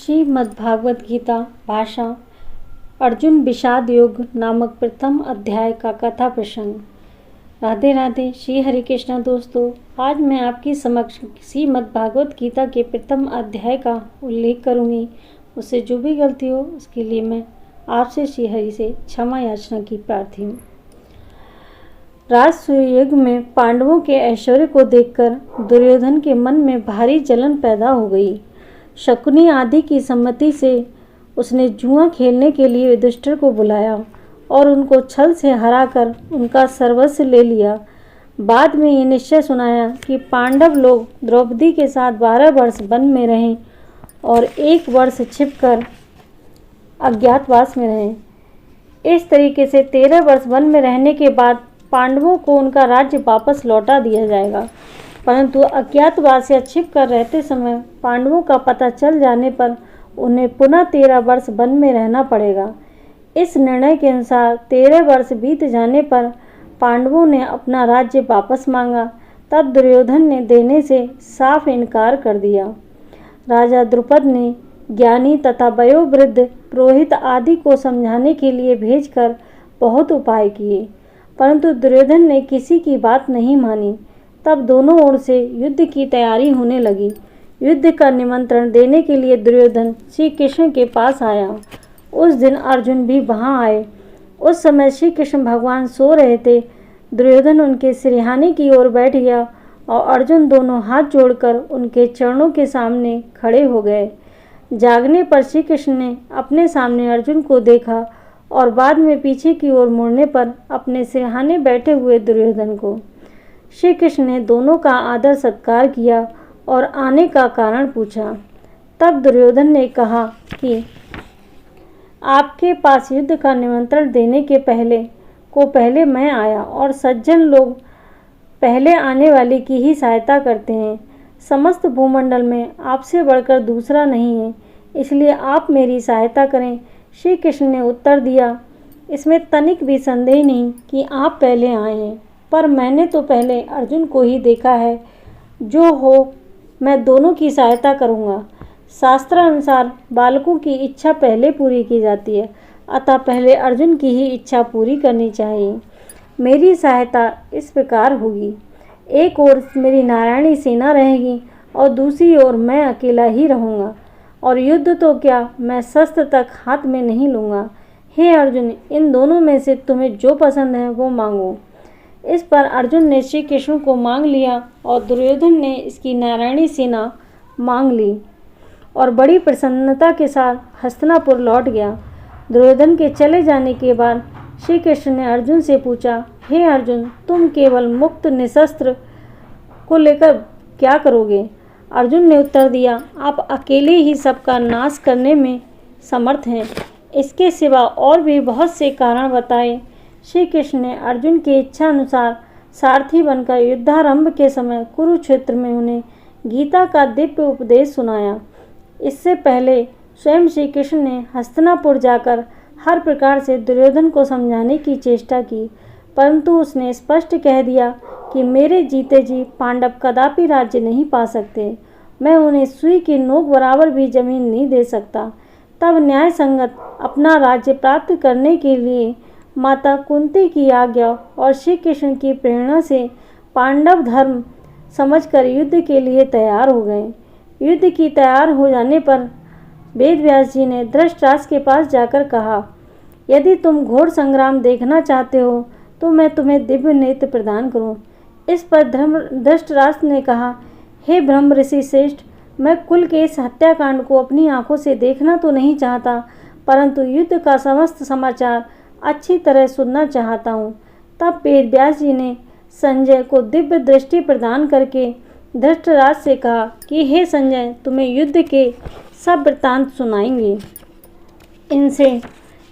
श्रीमद्भागवत गीता भाषा अर्जुन विषाद योग नामक प्रथम अध्याय का कथा प्रसंग। राधे राधे, श्री हरि कृष्णा। दोस्तों, आज मैं आपकी समक्ष श्रीमद्भागवत गीता के प्रथम अध्याय का उल्लेख करूंगी। उससे जो भी गलती हो उसके लिए मैं आपसे श्री हरि से क्षमा याचना की प्रार्थी हूँ। राजसूय में पांडवों के ऐश्वर्य को देखकर दुर्योधन के मन में भारी जलन पैदा हो गई। शकुनी आदि की सम्मति से उसने जुआ खेलने के लिए युधिष्ठिर को बुलाया और उनको छल से हराकर उनका सर्वस्व ले लिया। बाद में ये निश्चय सुनाया कि पांडव लोग द्रौपदी के साथ 12 वर्ष वन में रहें और 1 वर्ष छिपकर अज्ञातवास में रहें। इस तरीके से 13 वर्ष वन में रहने के बाद पांडवों को उनका राज्य वापस लौटा दिया जाएगा, परंतु अज्ञातवास या छिप कर रहते समय पांडवों का पता चल जाने पर उन्हें पुनः 13 वर्ष वन में रहना पड़ेगा। इस निर्णय के अनुसार 13 वर्ष बीत जाने पर पांडवों ने अपना राज्य वापस मांगा। तब दुर्योधन ने देने से साफ इनकार कर दिया। राजा द्रुपद ने ज्ञानी तथा वयोवृद्ध पुरोहित आदि को समझाने के लिए भेजकर बहुत उपाय किए, परंतु दुर्योधन ने किसी की बात नहीं मानी। तब दोनों ओर से युद्ध की तैयारी होने लगी। युद्ध का निमंत्रण देने के लिए दुर्योधन श्री कृष्ण के पास आया। उस दिन अर्जुन भी वहां आए। उस समय श्री कृष्ण भगवान सो रहे थे। दुर्योधन उनके सिरहाने की ओर बैठ गया और अर्जुन दोनों हाथ जोड़कर उनके चरणों के सामने खड़े हो गए। जागने पर श्री कृष्ण ने अपने सामने अर्जुन को देखा और बाद में पीछे की ओर मुड़ने पर अपने सिरहाने बैठे हुए दुर्योधन को। श्री कृष्ण ने दोनों का आदर सत्कार किया और आने का कारण पूछा। तब दुर्योधन ने कहा कि आपके पास युद्ध का निमंत्रण देने के पहले मैं आया और सज्जन लोग पहले आने वाले की ही सहायता करते हैं। समस्त भूमंडल में आपसे बढ़कर दूसरा नहीं है, इसलिए आप मेरी सहायता करें। श्री कृष्ण ने उत्तर दिया, इसमें तनिक भी संदेह नहीं कि आप पहले आए हैं, पर मैंने तो पहले अर्जुन को ही देखा है। जो हो मैं दोनों की सहायता करूँगा। शास्त्र अनुसार बालकों की इच्छा पहले पूरी की जाती है, अतः पहले अर्जुन की ही इच्छा पूरी करनी चाहिए। मेरी सहायता इस प्रकार होगी, एक ओर मेरी नारायणी सेना रहेगी और दूसरी ओर मैं अकेला ही रहूँगा, और युद्ध तो क्या, मैं शस्त्र तक हाथ में नहीं लूँगा। हे अर्जुन, इन दोनों में से तुम्हें जो पसंद है वो मांगो। इस पर अर्जुन ने श्री कृष्ण को मांग लिया और दुर्योधन ने इसकी नारायणी सेना मांग ली और बड़ी प्रसन्नता के साथ हस्तिनापुर लौट गया। दुर्योधन के चले जाने के बाद श्री कृष्ण ने अर्जुन से पूछा, हे अर्जुन, तुम केवल मुक्त निशस्त्र को लेकर क्या करोगे? अर्जुन ने उत्तर दिया, आप अकेले ही सबका नाश करने में समर्थ हैं। इसके सिवा और भी बहुत से कारण बताए। श्री कृष्ण ने अर्जुन की इच्छा अनुसार सारथी बनकर युद्धारंभ के समय कुरुक्षेत्र में उन्हें गीता का दिव्य उपदेश सुनाया। इससे पहले स्वयं श्री कृष्ण ने हस्तिनापुर जाकर हर प्रकार से दुर्योधन को समझाने की चेष्टा की, परंतु उसने स्पष्ट कह दिया कि मेरे जीते जी पांडव कदापि राज्य नहीं पा सकते। मैं उन्हें सुई की नोक बराबर भी जमीन नहीं दे सकता। तब न्याय संगत अपना राज्य प्राप्त करने के लिए माता कुंती की आज्ञा और श्री कृष्ण की प्रेरणा से पांडव धर्म समझकर युद्ध के लिए तैयार हो गए। युद्ध की तैयार हो जाने पर वेदव्यास जी ने धृतराष्ट्र के पास जाकर कहा, यदि तुम घोर संग्राम देखना चाहते हो तो मैं तुम्हें दिव्य नेत्र प्रदान करूं। इस पर धृतराष्ट्र ने कहा, हे ब्रह्म ऋषि श्रेष्ठ, मैं कुल के इस हत्याकांड को अपनी आंखों से देखना तो नहीं चाहता, परंतु युद्ध का समस्त समाचार अच्छी तरह सुनना चाहता हूँ। तब वेदव्यास जी ने संजय को दिव्य दृष्टि प्रदान करके धृतराष्ट्र से कहा कि हे संजय, तुम्हें युद्ध के सब वृत्तांत सुनाएंगे। इनसे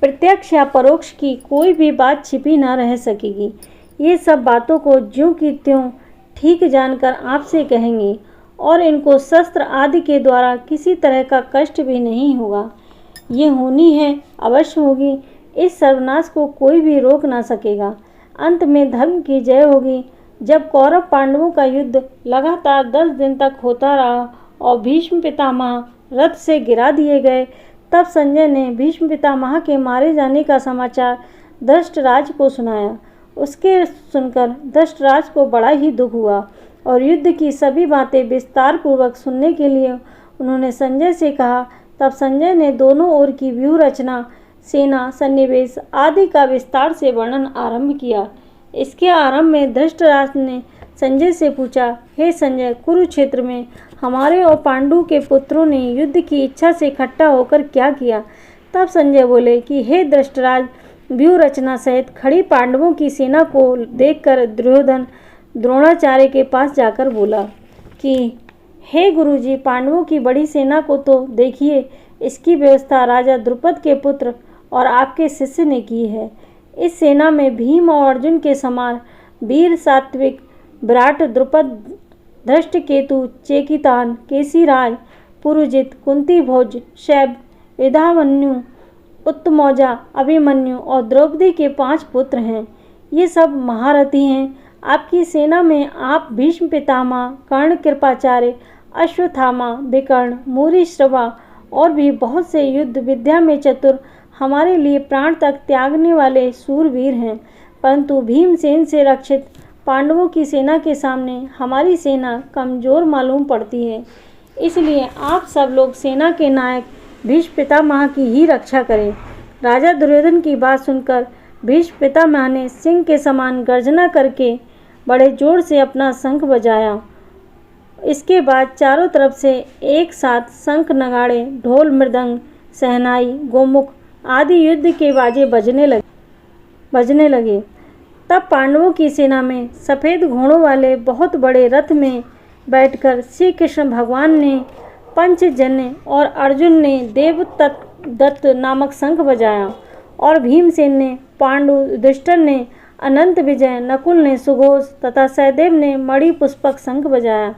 प्रत्यक्ष या परोक्ष की कोई भी बात छिपी न रह सकेगी। ये सब बातों को ज्यों की त्यों ठीक जानकर आपसे कहेंगे और इनको शस्त्र आदि के द्वारा किसी तरह का कष्ट भी नहीं होगा। ये होनी है, अवश्य होगी। इस सर्वनाश को कोई भी रोक ना सकेगा। अंत में धर्म की जय होगी। जब कौरव पांडवों का युद्ध लगातार 10 दिन तक होता रहा और भीष्म पितामह रथ से गिरा दिए गए। तब संजय ने भीष्म पितामह के मारे जाने का समाचार धृतराज को सुनाया। उसके सुनकर धृतराज को बड़ा ही दुख हुआ और युद्ध की सभी बातें विस्तार पूर्वक सुनने के लिए उन्होंने संजय से कहा। तब संजय ने दोनों ओर की व्यूह रचना, सेना, सन्निवेश आदि का विस्तार से वर्णन आरंभ किया। इसके आरंभ में धृतराज ने संजय से पूछा, हे संजय, कुरुक्षेत्र में हमारे और पांडु के पुत्रों ने युद्ध की इच्छा से इकट्ठा होकर क्या किया? तब संजय बोले कि हे धृतराज, व्यूह रचना सहित खड़ी पांडवों की सेना को देखकर दुर्योधन द्रोणाचार्य के पास जाकर बोला कि हे गुरुजी, पांडवों की बड़ी सेना को तो देखिए, इसकी व्यवस्था राजा द्रुपद के पुत्र और आपके शिष्य ने की है। इस सेना में भीम और अर्जुन के समान वीर, सात्विक, विराट, द्रुपद, धृष्टकेतु, चेकितान, केसीराज, पुरुजित, कुंती भोज, शैब, विधामन्यु, उत्तमौजा, अभिमन्यु और द्रौपदी के 5 पुत्र हैं। ये सब महारथी हैं। आपकी सेना में आप भीष्म पितामह, कर्ण, कृपाचार्य, अश्वत्थामा, विकर्ण, मूरिश्रवा और भी बहुत से युद्ध विद्या में चतुर, हमारे लिए प्राण तक त्यागने वाले सूरवीर हैं। परंतु भीमसेन से रक्षित पांडवों की सेना के सामने हमारी सेना कमजोर मालूम पड़ती है। इसलिए आप सब लोग सेना के नायक भीष्म पितामह की ही रक्षा करें। राजा दुर्योधन की बात सुनकर भीष्म पितामह ने सिंह के समान गर्जना करके बड़े जोर से अपना शंख बजाया। इसके बाद चारों तरफ से एक साथ शंख, नगाड़े, ढोल, मृदंग, शहनाई, गोमुख आदि युद्ध के बाजे बजने लगे। तब पांडवों की सेना में सफ़ेद घोड़ों वाले बहुत बड़े रथ में बैठकर श्री कृष्ण भगवान ने पंचजन्य और अर्जुन ने देवदत्त नामक शंख बजाया और भीमसेन ने, पांडु, युधिष्ठिर ने अनंत विजय, नकुल ने सुघोष तथा सहदेव ने मणि पुष्पक शंख बजाया।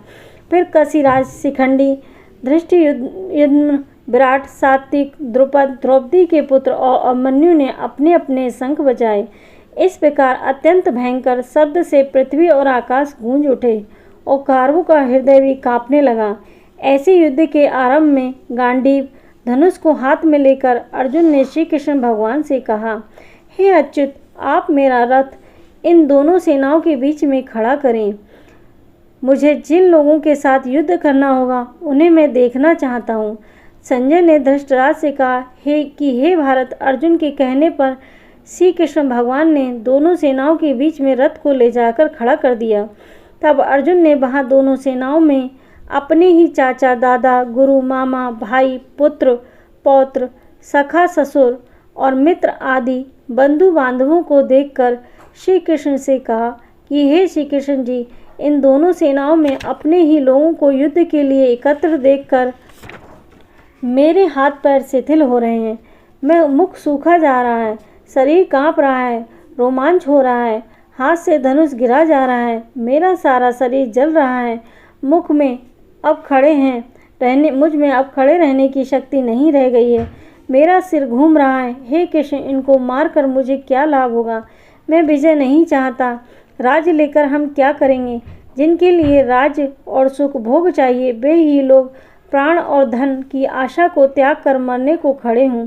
फिर कशिराज, शिखंडी, धृष्टयुम्न, विराट, सात्विक, द्रुपद, द्रौपदी के पुत्र और अभिमन्यु ने अपने अपने शंख बजाए। इस प्रकार अत्यंत भयंकर शब्द से पृथ्वी और आकाश गूंज उठे और कौरवों का हृदय भी कांपने लगा। ऐसे युद्ध के आरंभ में गांडीव धनुष को हाथ में लेकर अर्जुन ने श्री कृष्ण भगवान से कहा, हे अच्युत, आप मेरा रथ इन दोनों सेनाओं के बीच में खड़ा करें। मुझे जिन लोगों के साथ युद्ध करना होगा उन्हें मैं देखना चाहता हूँ। संजय ने धृतराज से कहा हे भारत, अर्जुन के कहने पर श्री कृष्ण भगवान ने दोनों सेनाओं के बीच में रथ को ले जाकर खड़ा कर दिया। तब अर्जुन ने वहाँ दोनों सेनाओं में अपने ही चाचा, दादा, गुरु, मामा, भाई, पुत्र, पौत्र, सखा, ससुर और मित्र आदि बंधु बांधवों को देखकर श्री कृष्ण से कहा कि हे श्री कृष्ण जी, इन दोनों सेनाओं में अपने ही लोगों को युद्ध के लिए एकत्र देखकर मेरे हाथ पैर शिथिल हो रहे हैं। मैं मुख सूखा जा रहा है, शरीर कांप रहा है, रोमांच हो रहा है, हाथ से धनुष गिरा जा रहा है, मेरा सारा शरीर जल रहा है, मुझ में अब खड़े रहने की शक्ति नहीं रह गई है, मेरा सिर घूम रहा है। हे कृष्ण, इनको मारकर मुझे क्या लाभ होगा? मैं विजय नहीं चाहता। राज्य लेकर हम क्या करेंगे? जिनके लिए राज्य और सुख भोग चाहिए वे ही लोग प्राण और धन की आशा को त्याग कर मरने को खड़े हों।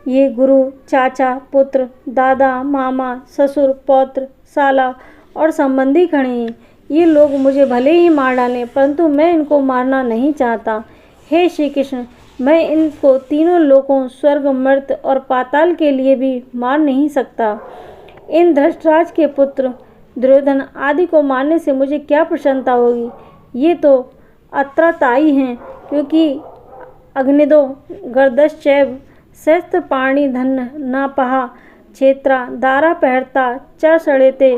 ये गुरु, चाचा, पुत्र, दादा, मामा, ससुर, पौत्र, साला और संबंधी खड़े हैं। ये लोग मुझे भले ही मार डालें, परंतु मैं इनको मारना नहीं चाहता। हे श्री कृष्ण, मैं इनको तीनों लोकों स्वर्ग, मर्त्य और पाताल के लिए भी मार नहीं सकता। इन धृतराज के पुत्र दुर्योधन आदि को मारने से मुझे क्या प्रसन्नता होगी? ये तो अत्राताई हैं, क्योंकि अग्निदो, गर्दश्चैव, शस्त्र पाणी, धन नापहा, क्षेत्रा, दारा पहरता, च सड़ेते,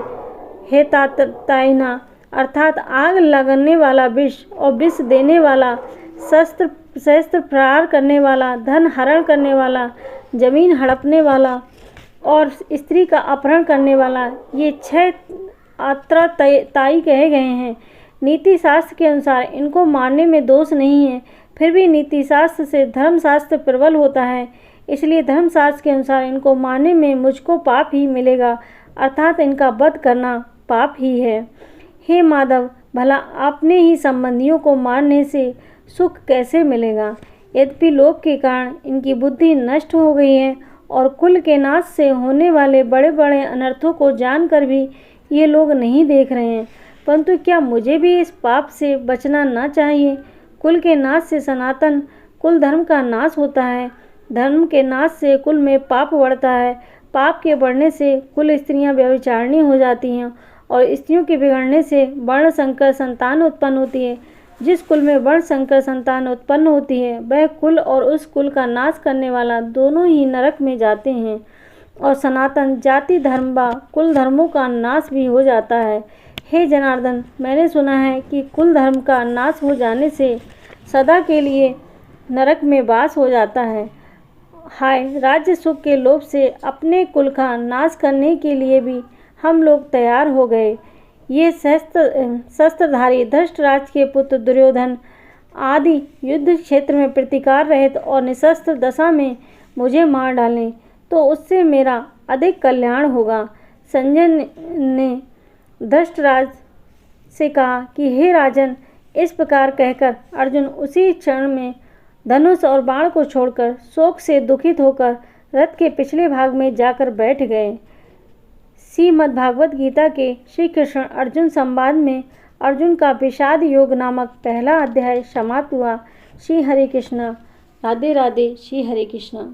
हेताताइना अर्थात आग लगने वाला विष और विष देने वाला, शस्त्र प्रहार करने वाला, धन हरण करने वाला, जमीन हड़पने वाला और स्त्री का अपहरण करने वाला, ये 6 अत्राताई कहे गए हैं। नीति शास्त्र के अनुसार इनको मारने में दोष नहीं है, फिर भी नीति शास्त्र से धर्मशास्त्र प्रबल होता है, इसलिए धर्मशास्त्र के अनुसार इनको मारने में मुझको पाप ही मिलेगा, अर्थात इनका वध करना पाप ही है। हे माधव, भला अपने ही संबंधियों को मारने से सुख कैसे मिलेगा? यद्यपि लोभ के कारण इनकी बुद्धि नष्ट हो गई है और कुल के नाश से होने वाले बड़े बड़े अनर्थों को जानकर भी ये लोग नहीं देख रहे हैं। परंतु क्या मुझे भी इस पाप से बचना न चाहिए? कुल के नाश से सनातन कुल धर्म का नाश होता है। धर्म के नाश से कुल में पाप बढ़ता है। पाप के बढ़ने से कुल स्त्रियां व्यभिचारिणी हो जाती हैं और स्त्रियों के बिगड़ने से वर्ण संकर संतान उत्पन्न होती है। जिस कुल में वर्ण संकर संतान उत्पन्न होती है वह कुल और उस कुल का नाश करने वाला दोनों ही नरक में जाते हैं और सनातन जाति धर्म व कुल धर्मों का नाश भी हो जाता है। हे जनार्दन, मैंने सुना है कि कुल धर्म का नाश हो जाने से सदा के लिए नरक में वास हो जाता है। हाय, राज्य सुख के लोभ से अपने कुल का नाश करने के लिए भी हम लोग तैयार हो गए। ये शस्त्रधारी धृतराष्ट्र के पुत्र दुर्योधन आदि युद्ध क्षेत्र में प्रतिकार रहित और निशस्त्र दशा में मुझे मार डालें तो उससे मेरा अधिक कल्याण होगा। संजय ने धृतराष्ट्र से कहा कि हे राजन, इस प्रकार कहकर अर्जुन उसी क्षण में धनुष और बाण को छोड़कर शोक से दुखित होकर रथ के पिछले भाग में जाकर बैठ गए। श्रीमद्भागवत गीता के श्री कृष्ण अर्जुन संवाद में अर्जुन का विषाद योग नामक पहला अध्याय समाप्त हुआ। श्री हरे कृष्ण। राधे राधे। श्री हरे कृष्ण।